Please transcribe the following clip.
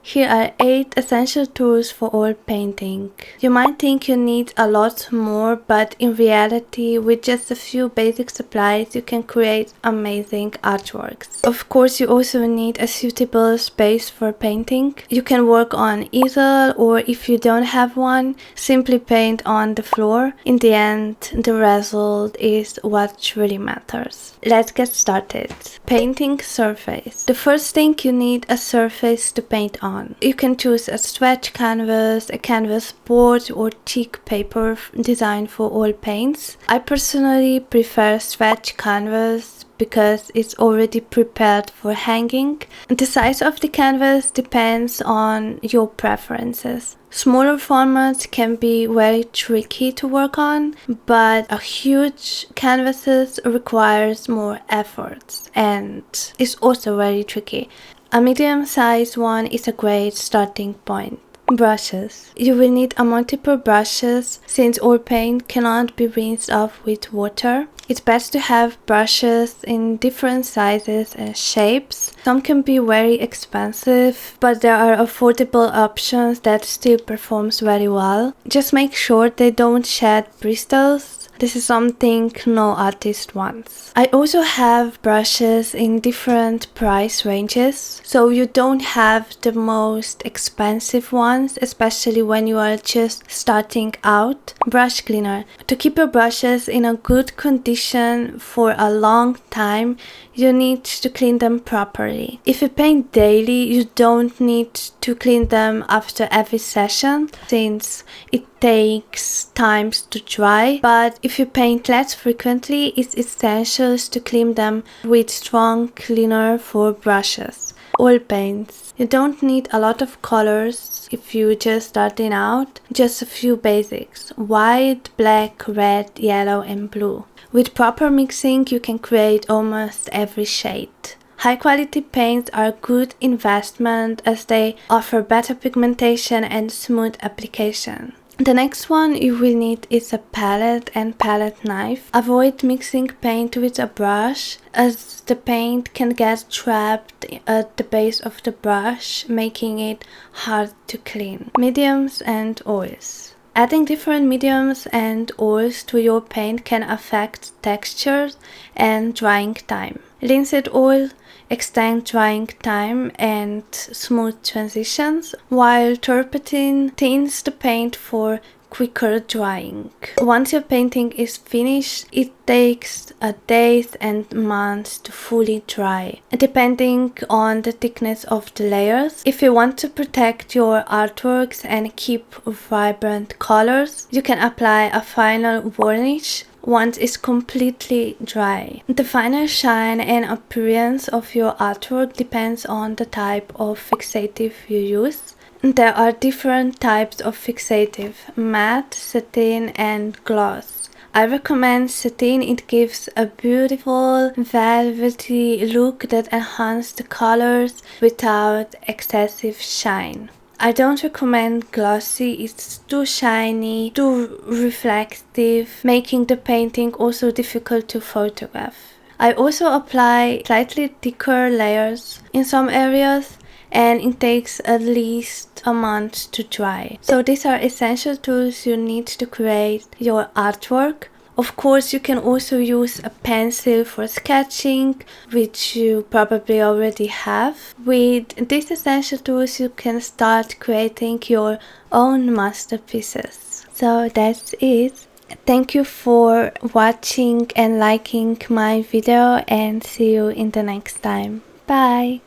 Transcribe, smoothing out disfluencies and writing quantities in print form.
Here are 8 essential tools for oil painting. You might think you need a lot more, but in reality, with just a few basic supplies, you can create amazing artworks. Of course, you also need a suitable space for painting. You can work on easel, or if you don't have one, simply paint on the floor. In the end, the result is what really matters. Let's get started. Painting surface. The first thing, you need a surface to paint on. You can choose a stretch canvas, a canvas board, or thick paper designed for oil paints. I personally prefer stretch canvas because it's already prepared for hanging. The size of the canvas depends on your preferences. Smaller formats can be very tricky to work on, but a huge canvas requires more effort and is also very tricky. A medium-sized one is a great starting point. Brushes. You will need a multiple brushes since oil paint cannot be rinsed off with water. It's best to have brushes in different sizes and shapes. Some can be very expensive, but there are affordable options that still performs very well. Just make sure they don't shed bristles. This is something no artist wants. I also have brushes in different price ranges, so you don't have the most expensive ones, especially when you are just starting out. Brush cleaner. To keep your brushes in a good condition for a long time, you need to clean them properly. If you paint daily, you don't need to clean them after every session, since it takes time to dry, but if you paint less frequently, it's essential to clean them with strong cleaner for brushes. Oil paints. You don't need a lot of colors if you're just starting out, just a few basics: white, black, red, yellow and blue. With proper mixing, you can create almost every shade. High quality paints are a good investment as they offer better pigmentation and smooth application. The next one you will need is a palette and palette knife. Avoid mixing paint with a brush as the paint can get trapped at the base of the brush, making it hard to clean. Mediums and oils. Adding different mediums and oils to your paint can affect texture and drying time. Linseed oil extend drying time and smooth transitions, while turpentine thins the paint for quicker drying. Once your painting is finished, it takes days and months to fully dry, depending on the thickness of the layers. If you want to protect your artworks and keep vibrant colors, you can apply a final varnish once it's completely dry. The final shine and appearance of your artwork depends on the type of fixative you use. There are different types of fixative: matte, satin and gloss. I recommend satin. It gives a beautiful velvety look that enhances the colors without excessive shine. I don't recommend glossy, it's too shiny, too reflective, making the painting also difficult to photograph. I also apply slightly thicker layers in some areas, and it takes at least a month to dry. So these are essential tools you need to create your artwork. Of course, you can also use a pencil for sketching, which you probably already have. With these essential tools, you can start creating your own masterpieces. So that's it. Thank you for watching and liking my video, and see you in the next time. Bye!